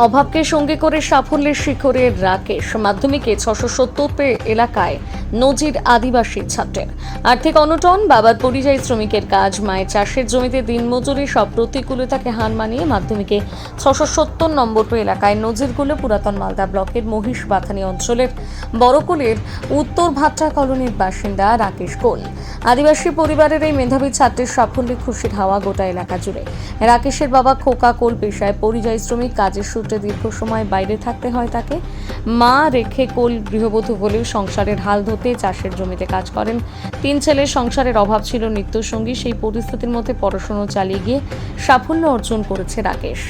অভাবকে সঙ্গী করে সাফল্যের শিখরে রাকেশ মাধ্যমিকে 670 এলাকায় নজির আদিবাসী ছাত্রের। আর্থিক অনটন, বাবার পরিযায়ী শ্রমিকের কাজ, মায়ের চাষের জমিতে দিনমজুরি সব প্রতিকূলতাকে হার মানিয়ে মাধ্যমিকে 670 নম্বর এলাকায় নজিরগুলো পুরাতন মালদা ব্লকের মহিষবাথানি অঞ্চলের বড়কুলের উত্তর ভাট্টা কলোনির বাসিন্দা রাকেশ কোল। আদিবাসী পরিবারের এই মেধাবী ছাত্রের সাফল্যে খুশির হাওয়া গোটা এলাকা জুড়ে। রাকেশের বাবা খোকা কোল পেশায় পরিযায়ী শ্রমিক, কাজের সূত্রে দীর্ঘ সময় বাইরে থাকতে হয় তাকে। মা রেখে কোল গৃহবধূ হলেও সংসারের হাল ধরতে চাষের জমিতে কাজ করেন। 3 ছেলের সংসারের অভাব ছিল নিত্যসঙ্গী। সেই পরিস্থিতির মধ্যে পড়াশোনা চালিয়ে গিয়ে সাফল্য অর্জন করেছে রাকেশ।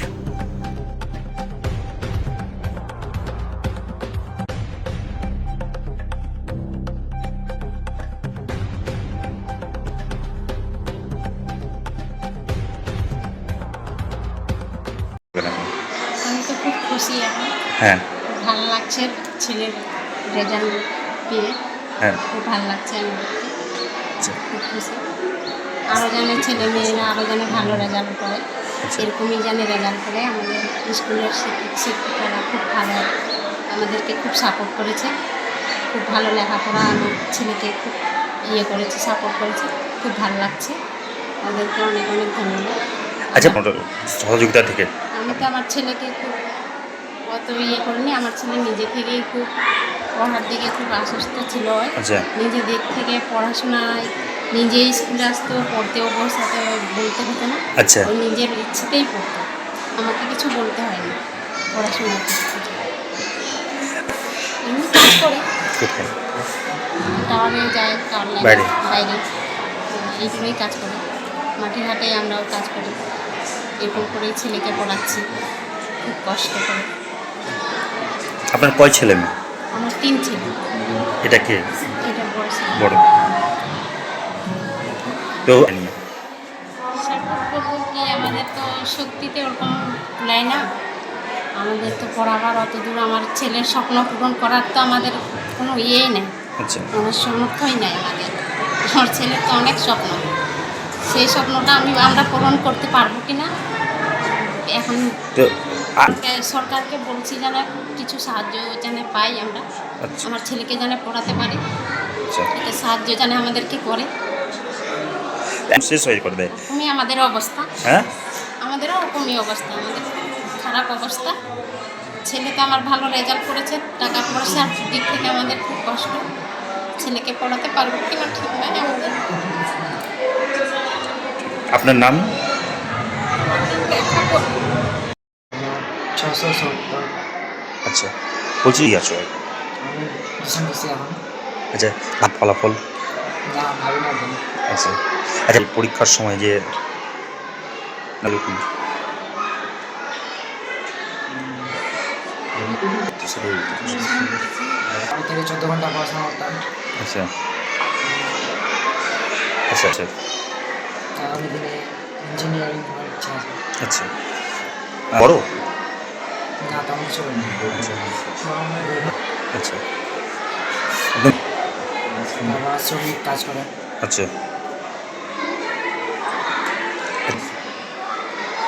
আমি তো খুব খুশি এখন। হ্যাঁ ভালো লাগছে ছেলের রেজাল্ট পেয়ে, হ্যাঁ খুব ভালো লাগছে আমাদেরকে, আচ্ছা খুব খুশি। আরও যেন ছেলে মেয়েরা আরও যেন ভালো রেজাল্ট করে, এরকমই যেন রেজাল্ট করে। আমাদের স্কুলের শিক্ষকরা খুব ভালো, আমাদেরকে খুব সাপোর্ট করেছে, খুব ভালো লেখাপড়া আমার ছেলেকে খুব করেছে, সাপোর্ট করেছে, খুব ভালো লাগছে। ওদেরকে অনেক অনেক ধন্যবাদ। আচ্ছা সহযোগিতা থেকে আমি তো আমার ছেলেকে খুব অত করিনি, আমার ছেলে নিজে থেকেই খুব পড়ার দিকে খুব আসক্ত ছিল। আচ্ছা নিজে দিক থেকে পড়াশোনায় নিজে স্কুলে আসতো, পড়তেও বসাতে বলতে হতো না। আচ্ছা ও নিজের ইচ্ছেতেই পড়তো, আমাকে কিছু বলতে হয়নি পড়াশোনার দিক থেকে। এমনি কাজ করি, কোথায়? টাওয়ারে যায়, টাওয়ার বাইরে? বাইরে এইগুলোই কাজ করি। মাঠে ঘাটে আমরাও কাজ করি, এরকম করেই ছেলেকে পড়াচ্ছি খুব কষ্ট করে। আপনার কয় ছেলে মেয়ে? আমার 3 ছেলে। এটা কে? এটা বড় ছেলে। বড় তো সাপোর্ট করবো কি, আমাদের তো শক্তিতে ওরকম কুলায় না, আমাদের তো পড়াবার অত দূর, আমার ছেলের স্বপ্ন পূরণ করার তো আমাদের কোনো ইয়েই নেই, আচ্ছা আমার সামর্থ্যই নেই আমাদের। আমার ছেলের তো অনেক স্বপ্ন, সেই স্বপ্নটা আমরা পূরণ করতে পারবো কি না এখন তো সরকারকে বলছি যেন কিছু সাহায্য যেন পাই আমরা, আচ্ছা আমার ছেলেকে যেন পড়াতে পারি, আচ্ছা এটা সাহায্য যেন আমাদেরকে করে। শেষ হয়ে করে দেয়। তুমি আমাদের অবস্থা, হ্যাঁ আমাদেরও ওরকমই অবস্থা, আমাদের খারাপ অবস্থা। ছেলে তো আমার ভালো রেজাল্ট করেছে, টাকা পয়সার দিক থেকে আমাদের খুব কষ্ট, ছেলেকে পড়াতে পারবো কিনা ঠিক নয় আমাদের। আপনার নাম? 670। আচ্ছা বলছি আছো? আমি ভীষণ খুশি এখন। আচ্ছা ফলাফল? না ভাবি না এখন। আচ্ছা আচ্ছা পরীক্ষার সময় যে আমি থেকে 14 ঘন্টা পড়াশোনা করতাম। আচ্ছা আচ্ছা আচ্ছা আগামী দিনে ইঞ্জিনিয়ারিং হওয়ার ইচ্ছা আছে। আচ্ছা বড়? না তেমন কিছু হয়নি। আচ্ছা বাবা শ্রমিক কাজ করে। আচ্ছা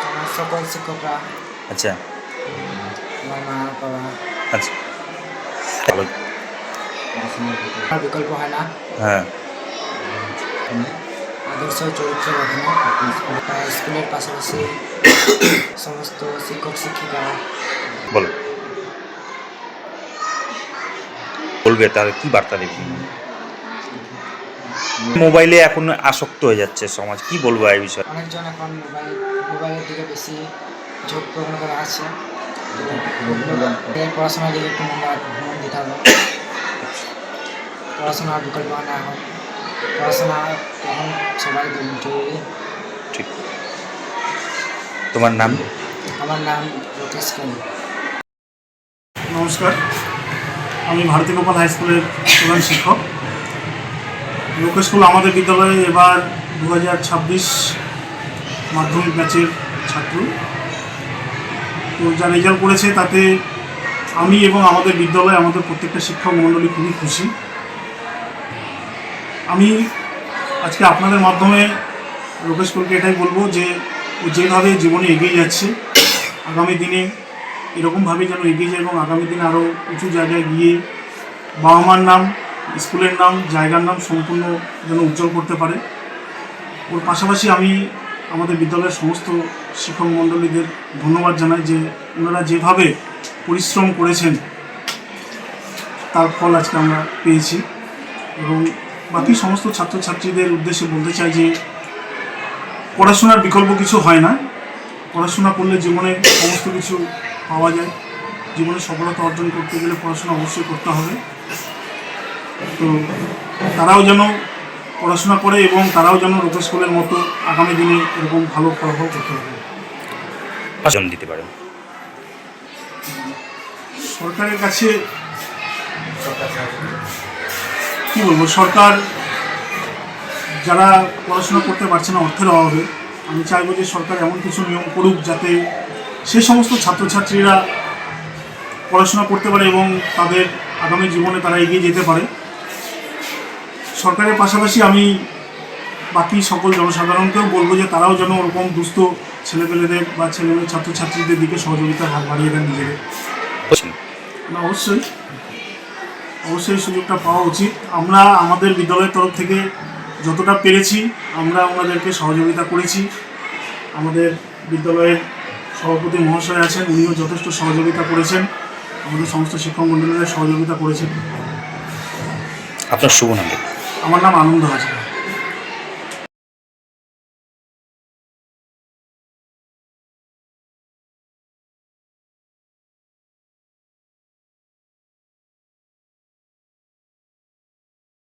আমার সকল শিক্ষকরা, আচ্ছা আমার মা বাবা, আচ্ছা ভালো। আমার বিকল্প হয় না। হ্যাঁ আদর্শ চরিত্র গঠনে স্কুলের পাশাপাশি সমস্ত শিক্ষক শিক্ষিকা বলো, বলবে তার কি বার্তা দেবে? মোবাইলে এখন আসক্ত হয়ে যাচ্ছে সমাজ, কি বলবো এই বিষয়ে? অনেকজন এখন মোবাইলের দিকে বেশি ঝোঁক প্রবণতা আছে। পড়াশোনার দিকে একটু মন দিতে হবে। পড়াশোনার বিকল্প হয় না এখন, পড়াশোনা এখন সবাই জরুরি। ঠিক। তোমার নাম? আমার নাম রাকেশ কোল। নমস্কার, আমি ভারতী গোপাল হাই স্কুলের প্রধান শিক্ষক। লোকেশ স্কুল আমাদের বিদ্যালয়ে এবার 2026 মাধ্যমিক ব্যাচের ছাত্র। তো যা রেজাল্ট করেছে তাতে আমি এবং আমাদের বিদ্যালয়ে আমাদের প্রত্যেকটা শিক্ষক মণ্ডলী খুবই খুশি। আমি আজকে আপনাদের মাধ্যমে লোকেশ স্কুলকে এটাই বলবো যে ও যেভাবে জীবনে এগিয়ে যাচ্ছে, আগামী দিনে এরকমভাবে যেন এগিয়ে যায় এবং আগামী দিনে আরও উঁচু জায়গায় গিয়ে বাবা মার নাম, স্কুলের নাম, জায়গার নাম সম্পূর্ণ যেন উজ্জ্বল করতে পারে। ওর পাশাপাশি আমি আমাদের বিদ্যালয়ের সমস্ত শিক্ষক মণ্ডলীদের ধন্যবাদ জানাই যে ওনারা যেভাবে পরিশ্রম করেছেন তার ফল আজকে আমরা পেয়েছি। এবং বাকি সমস্ত ছাত্রছাত্রীদের উদ্দেশ্যে বলতে চাই যে পড়াশোনার বিকল্প কিছু হয় না। পড়াশোনা করলে জীবনে সমস্ত কিছু পাওয়া যায়। জীবনে সফলতা অর্জন করতে গেলে পড়াশোনা অবশ্যই করতে হবে। তো তারাও যেন পড়াশোনা করে এবং তারাও যেন রূপা স্কুলের মতো আগামী দিনে এরকম ভালো ফলাফল করতে হবে। ভাষণ দিতে পারেন। সরকারের কাছে কী বলবো, সরকার যারা পড়াশোনা করতে পারছে না অর্থের অভাবে, আমি চাইবো যে সরকার এমন কিছু নিয়ম করুক যাতে সেই সমস্ত ছাত্রছাত্রীরা পড়াশোনা করতে পারে এবং তাদের আগামী জীবনে তারা এগিয়ে যেতে পারে। সরকারের পাশাপাশি আমি বাকি সকল জনসাধারণকেও বলবো যে তারাও যেন ওরকম দুস্থ ছেলেপেলেদের বা ছেলেমেয়ে ছাত্রছাত্রীদের দিকে সহযোগিতার হাত বাড়িয়ে দেন নিজেদের। না, অবশ্যই অবশ্যই সুযোগটা পাওয়া উচিত। আমরা আমাদের বিদ্যালয়ের তরফ থেকে যতটা পেরেছি আমরা ওনাদেরকে সহযোগিতা করেছি। আমাদের বিদ্যালয়ের সভাপতি মহাশয় আছেন, উনিও যথেষ্ট সহযোগিতা করেছেন। আমাদের সমস্ত শিক্ষক মণ্ডলীরা সহযোগিতা করেছেন। আপনার শুভ নাম? আমার নাম আনন্দ হাজরা।